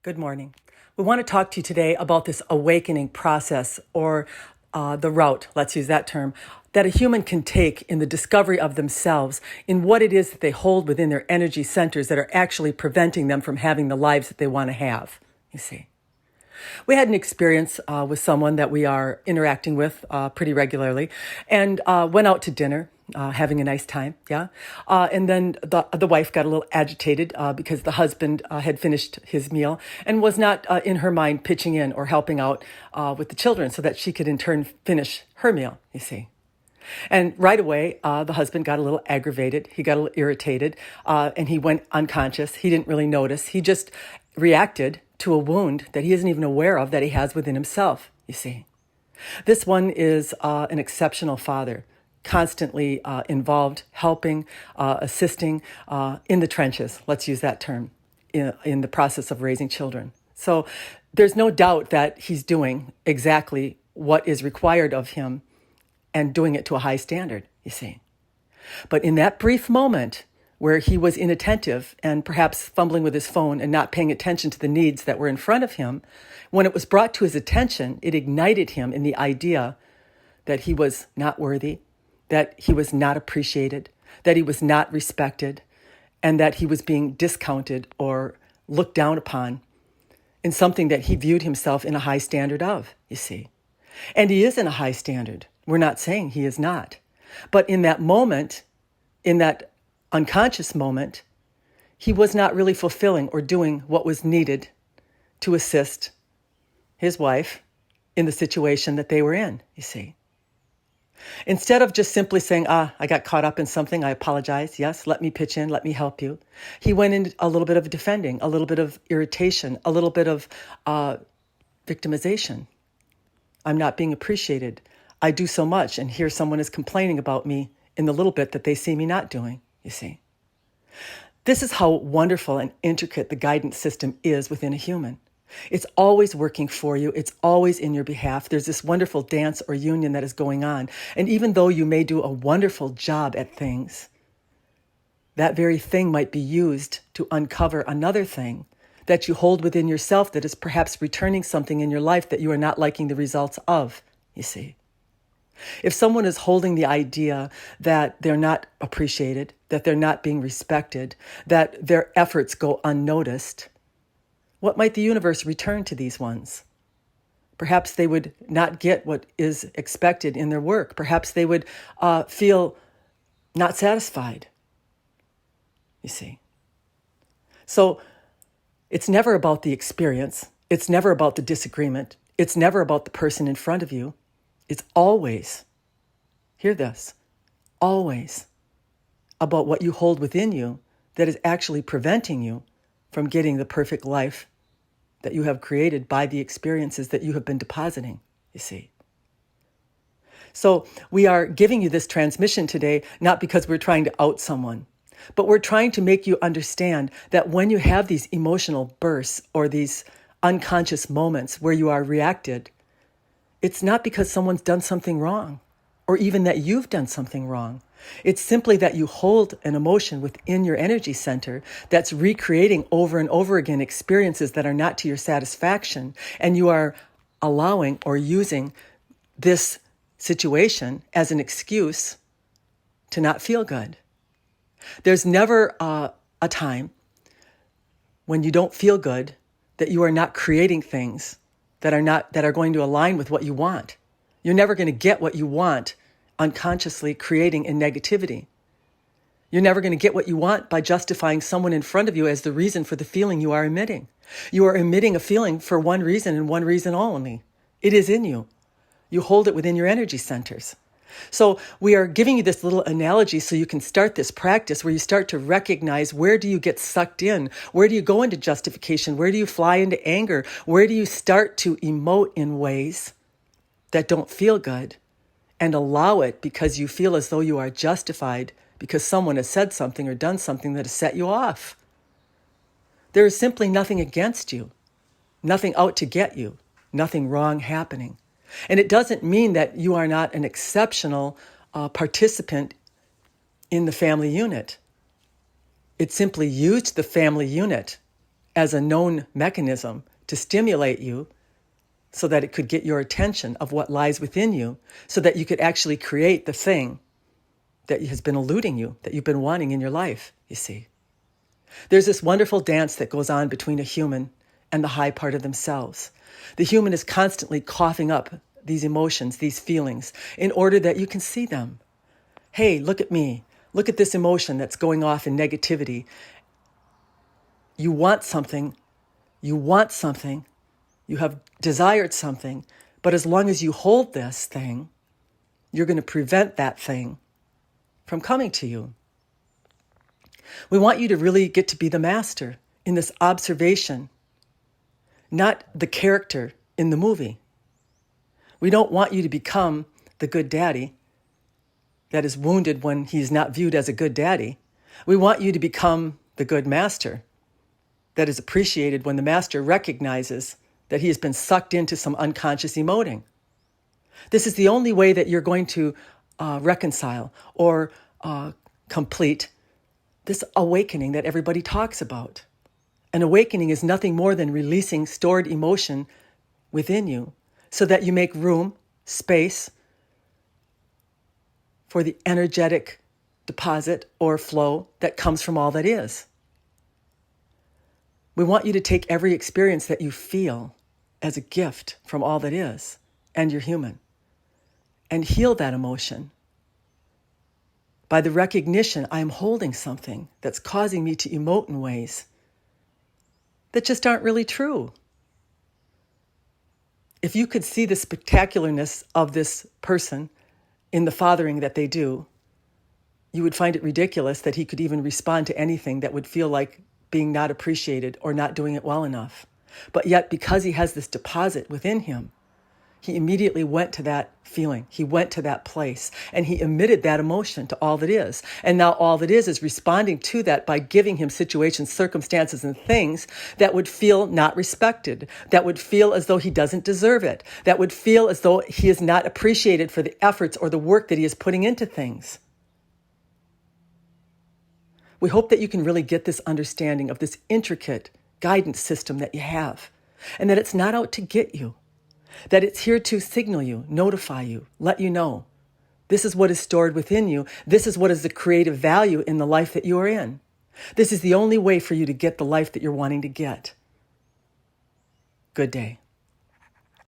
Good morning. We want to talk to you today about this awakening process or the route, let's use that term, that a human can take in the discovery of themselves, in what it is that they hold within their energy centers that are actually preventing them from having the lives that they want to have, you see. We had an experience with someone that we are interacting with pretty regularly and went out to dinner. Having a nice time, yeah. And then the wife got a little agitated because the husband had finished his meal and was not in her mind pitching in or helping out with the children so that she could in turn finish her meal, you see. And right away, the husband got a little aggravated. He got a little irritated, and he went unconscious. He didn't really notice. He just reacted to a wound that he isn't even aware of that he has within himself, you see. This one is an exceptional father, constantly involved, helping, assisting in the trenches, let's use that term, in the process of raising children. So there's no doubt that he's doing exactly what is required of him and doing it to a high standard, you see. But in that brief moment where he was inattentive and perhaps fumbling with his phone and not paying attention to the needs that were in front of him, when it was brought to his attention, it ignited him in the idea that he was not worthy, that he was not appreciated, that he was not respected, and that he was being discounted or looked down upon in something that he viewed himself in a high standard of, you see. And he is in a high standard. We're not saying he is not. But in that moment, in that unconscious moment, he was not really fulfilling or doing what was needed to assist his wife in the situation that they were in, you see. Instead of just simply saying, I got caught up in something, I apologize, yes, let me pitch in, let me help you, he went into a little bit of defending, a little bit of irritation, a little bit of victimization. I'm not being appreciated. I do so much, and here someone is complaining about me in the little bit that they see me not doing, you see. This is how wonderful and intricate the guidance system is within a human. It's always working for you. It's always in your behalf. There's this wonderful dance or union that is going on. And even though you may do a wonderful job at things, that very thing might be used to uncover another thing that you hold within yourself that is perhaps returning something in your life that you are not liking the results of, you see. If someone is holding the idea that they're not appreciated, that they're not being respected, that their efforts go unnoticed, what might the universe return to these ones? Perhaps they would not get what is expected in their work. Perhaps they would feel not satisfied, you see. So it's never about the experience. It's never about the disagreement. It's never about the person in front of you. It's always, hear this, always about what you hold within you that is actually preventing you from getting the perfect life that you have created by the experiences that you have been depositing, you see. So we are giving you this transmission today, not because we're trying to out someone, but we're trying to make you understand that when you have these emotional bursts or these unconscious moments where you are reacted, it's not because someone's done something wrong or even that you've done something wrong. It's simply that you hold an emotion within your energy center that's recreating over and over again experiences that are not to your satisfaction, and you are allowing or using this situation as an excuse to not feel good. There's never a time when you don't feel good that you are not creating things that are going to align with what you want. You're never going to get what you want unconsciously creating in negativity. You're never going to get what you want by justifying someone in front of you as the reason for the feeling you are emitting. You are emitting a feeling for one reason and one reason only. It is in you. You hold it within your energy centers. So we are giving you this little analogy so you can start this practice where you start to recognize, where do you get sucked in? Where do you go into justification? Where do you fly into anger? Where do you start to emote in ways that don't feel good and allow it because you feel as though you are justified because someone has said something or done something that has set you off? There is simply nothing against you, nothing out to get you, nothing wrong happening. And it doesn't mean that you are not an exceptional participant in the family unit. It simply used the family unit as a known mechanism to stimulate you so that it could get your attention of what lies within you, so that you could actually create the thing that has been eluding you, that you've been wanting in your life, you see. There's this wonderful dance that goes on between a human and the high part of themselves. The human is constantly coughing up these emotions, these feelings, in order that you can see them. Hey, look at me. Look at this emotion that's going off in negativity. You want something. You want something. You have desired something. But as long as you hold this thing, you're going to prevent that thing from coming to you. We want you to really get to be the master in this observation, not the character in the movie. We don't want you to become the good daddy that is wounded when he's not viewed as a good daddy. We want you to become the good master that is appreciated when the master recognizes that he has been sucked into some unconscious emoting. This is the only way that you're going to reconcile or complete this awakening that everybody talks about. An awakening is nothing more than releasing stored emotion within you so that you make room, space, for the energetic deposit or flow that comes from all that is. We want you to take every experience that you feel as a gift from all that is, and you're human, and heal that emotion by the recognition I'm holding something that's causing me to emote in ways that just aren't really true. If you could see the spectacularness of this person in the fathering that they do, you would find it ridiculous that he could even respond to anything that would feel like being not appreciated or not doing it well enough. But yet, because he has this deposit within him, he immediately went to that feeling. He went to that place, and he emitted that emotion to all that is. And now all that is responding to that by giving him situations, circumstances, and things that would feel not respected, that would feel as though he doesn't deserve it, that would feel as though he is not appreciated for the efforts or the work that he is putting into things. We hope that you can really get this understanding of this intricate guidance system that you have, and that it's not out to get you, that it's here to signal you, notify you, let you know. This is what is stored within you. This is what is the creative value in the life that you are in. This is the only way for you to get the life that you're wanting to get. Good day.